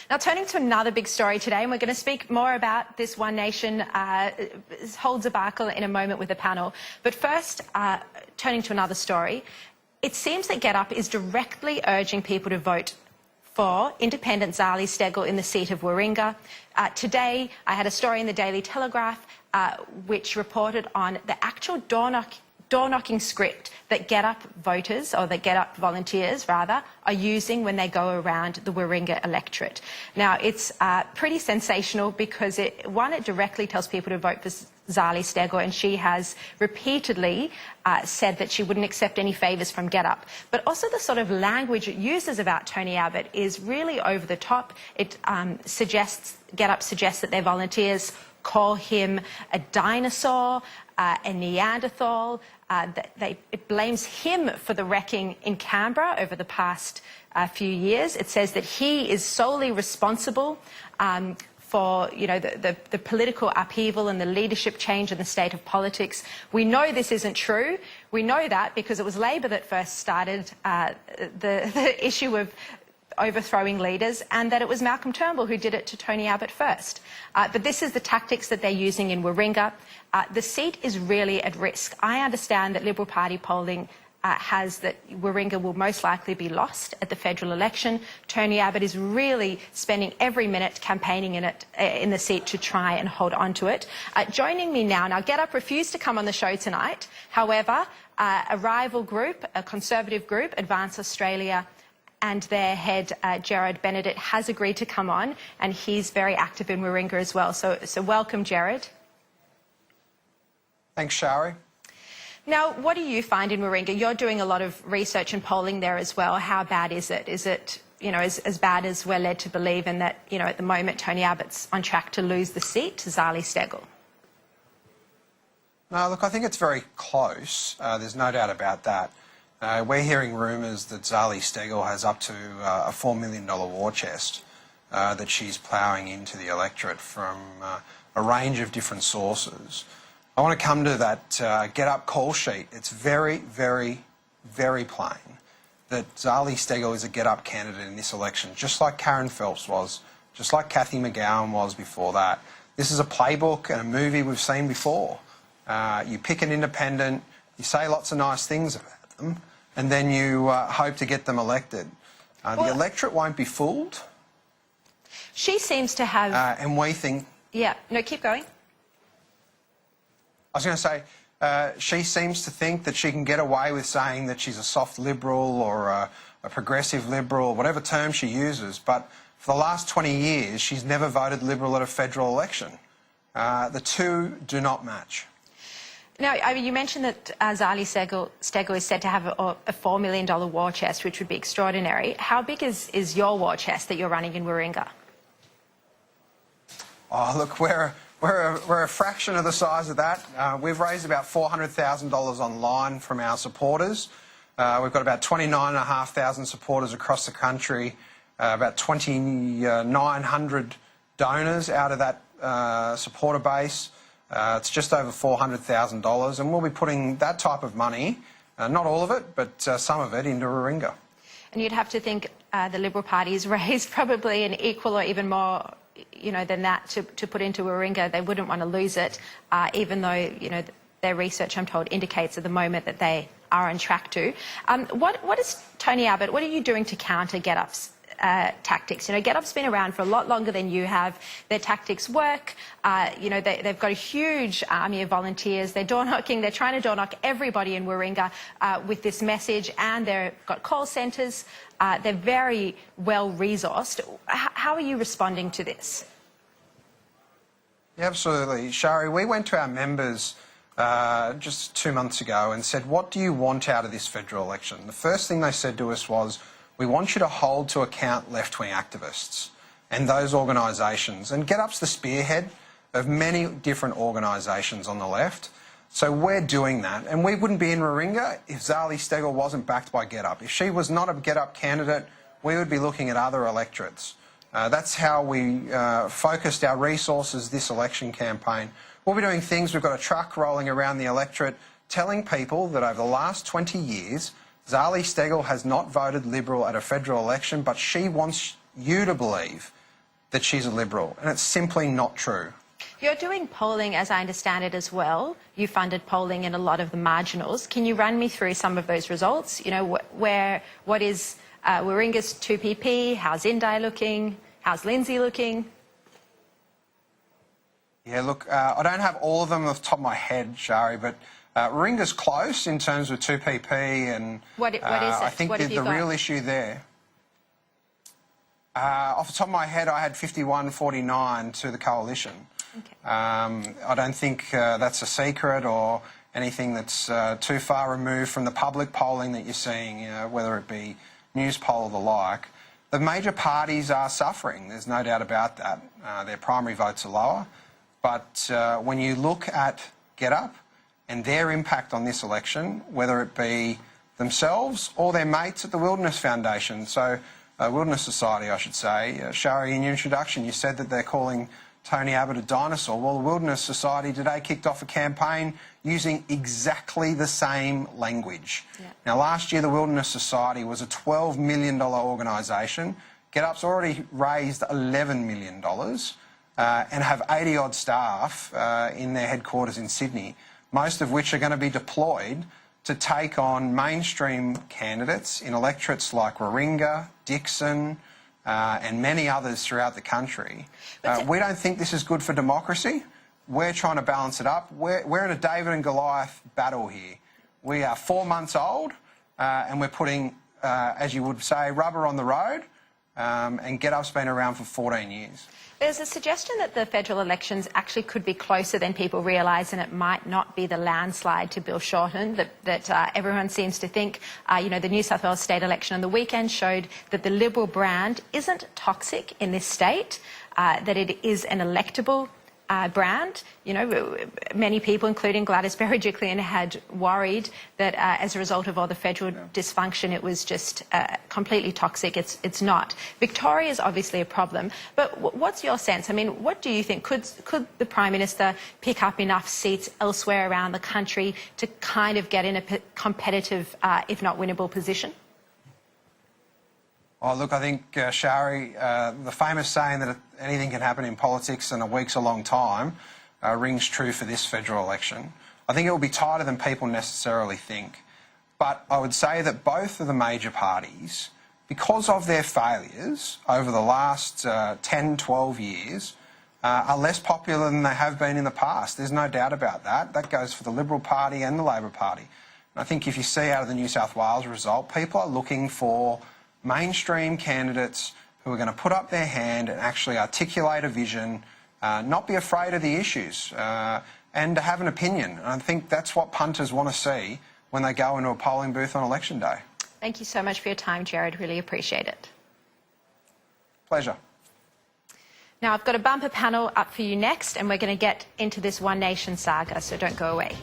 Now, turning to another big story today, and we're going to speak more about this One Nation whole debacle in a moment with the panel. But first, turning to another story, it seems that GetUp is directly urging people to vote for independent Zali Steggall in the seat of Warringah. Today, I had a story in the Daily Telegraph which reported on the actual door-knocking script that GetUp voters, or that GetUp volunteers rather, are using when they go around the Warringah electorate. Now, it's pretty sensational because it directly tells people to vote for Zali Steggall, and she has repeatedly said that she wouldn't accept any favours from GetUp. But also the sort of language it uses about Tony Abbott is really over the top. It GetUp suggests that their volunteers call him a dinosaur, a Neanderthal. It blames him for the wrecking in Canberra over the past few years. It says that he is solely responsible for, you know, the political upheaval and the leadership change in the state of politics. We know this isn't true. We know that because it was Labor that first started the issue of overthrowing leaders, and that it was Malcolm Turnbull who did it to Tony Abbott first. But this is the tactics that they're using in Warringah. The seat is really at risk. I understand that Liberal Party polling has that Warringah will most likely be lost at the federal election. Tony Abbott is really spending every minute campaigning in the seat to try and hold on to it. Joining me now, GetUp refused to come on the show tonight. However, a rival group, a Conservative group, Advance Australia, and their head, Jared Benedet, has agreed to come on, and he's very active in Warringah as well. So welcome, Jared. Thanks, Shari. Now, what do you find in Warringah? You're doing a lot of research and polling there as well. How bad is it? Is it, you know, as bad as we're led to believe, and that, you know, at the moment Tony Abbott's on track to lose the seat to Zali Steggall? No, look, I think it's very close. There's no doubt about that. We're hearing rumours that Zali Steggall has up to a $4 million war chest that she's ploughing into the electorate from a range of different sources. I want to come to that GetUp call sheet. It's very, very, very plain that Zali Steggall is a GetUp candidate in this election, just like Karen Phelps was, just like Cathy McGowan was before that. This is a playbook and a movie we've seen before. You pick an independent, you say lots of nice things about them, and then you hope to get them elected. The electorate won't be fooled. She seems to have... and we think... Yeah, no, keep going. I was going to say, she seems to think that she can get away with saying that she's a soft Liberal or a progressive Liberal, whatever term she uses, but for the last 20 years she's never voted Liberal at a federal election. The two do not match. Now, I mean, you mentioned that Zali Steggall is said to have a $4 million war chest, which would be extraordinary. How big is your war chest that you're running in Warringah? Oh, look, we're a fraction of the size of that. We've raised about $400,000 online from our supporters. We've got about 29,500 supporters across the country, about 2,900 donors out of that supporter base. It's just over $400,000, and we'll be putting that type of money, not all of it, but some of it, into Warringah. And you'd have to think the Liberal Party's raised probably an equal or even more, you know, than that to put into Warringah. They wouldn't want to lose it, even though, you know, their research, I'm told, indicates at the moment that they are on track to. What is Tony Abbott, what are you doing to counter GetUp's tactics? You know, GetUp's been around for a lot longer than you have. Their tactics work. You know, they've got a huge army of volunteers. They're door-knocking. They're trying to door-knock everybody in Warringah with this message, and they've got call centres. They're very well resourced. How are you responding to this? Yeah, absolutely. Shari, we went to our members just 2 months ago and said, what do you want out of this federal election? The first thing they said to us was, we want you to hold to account left-wing activists and those organisations. And GetUp's the spearhead of many different organisations on the left. So we're doing that. And we wouldn't be in Warringah if Zali Steggall wasn't backed by GetUp. If she was not a GetUp candidate, we would be looking at other electorates. That's how we focused our resources this election campaign. We'll be doing things. We've got a truck rolling around the electorate telling people that over the last 20 years, Zali Steggall has not voted Liberal at a federal election, but she wants you to believe that she's a Liberal, and it's simply not true. You're doing polling, as I understand it, as well. You funded polling in a lot of the marginals. Can you run me through some of those results? You know, what is Warringah's 2PP? How's Indi looking? How's Lindsay looking? Yeah, look, I don't have all of them off the top of my head, Shari, but Warringah's close in terms of 2PP, and what is it? I think what have you got? real issue there. Off the top of my head, I had 51-49 to the coalition. Okay. I don't think that's a secret or anything that's too far removed from the public polling that you're seeing, you know, whether it be news poll or the like. The major parties are suffering, there's no doubt about that. Their primary votes are lower. But when you look at GetUp and their impact on this election, whether it be themselves or their mates at the Wilderness Foundation, so Wilderness Society, I should say. Shari, in your introduction, you said that they're calling Tony Abbott a dinosaur. Well, the Wilderness Society today kicked off a campaign using exactly the same language. Yeah. Now, last year, the Wilderness Society was a $12 million organisation. GetUp's already raised $11 million and have 80-odd staff in their headquarters in Sydney, most of which are going to be deployed to take on mainstream candidates in electorates like Warringah, Dixon, and many others throughout the country. We don't think this is good for democracy. We're trying to balance it up. We're in a David and Goliath battle here. We are 4 months old and we're putting, as you would say, rubber on the road, and GetUp's been around for 14 years. There's a suggestion that the federal elections actually could be closer than people realise, and it might not be the landslide to Bill Shorten that everyone seems to think. You know, the New South Wales state election on the weekend showed that the Liberal brand isn't toxic in this state, that it is an electable brand. You know, many people, including Gladys Berejiklian, had worried that as a result of all the federal dysfunction, it was just completely toxic. It's not. Victoria is obviously a problem, but what's your sense? I mean, what do you think? Could the Prime Minister pick up enough seats elsewhere around the country to kind of get in a competitive, if not winnable, position? Oh, look, I think, Shari, the famous saying that anything can happen in politics and a week's a long time rings true for this federal election. I think it will be tighter than people necessarily think. But I would say that both of the major parties, because of their failures over the last 10, 12 years, are less popular than they have been in the past. There's no doubt about that. That goes for the Liberal Party and the Labor Party. And I think if you see out of the New South Wales result, people are looking for mainstream candidates who are going to put up their hand and actually articulate a vision, not be afraid of the issues, and to have an opinion. And I think that's what punters want to see when they go into a polling booth on election day. Thank you so much for your time, Jared. Really appreciate it. Pleasure. Now, I've got a bumper panel up for you next, and we're going to get into this One Nation saga, so don't go away.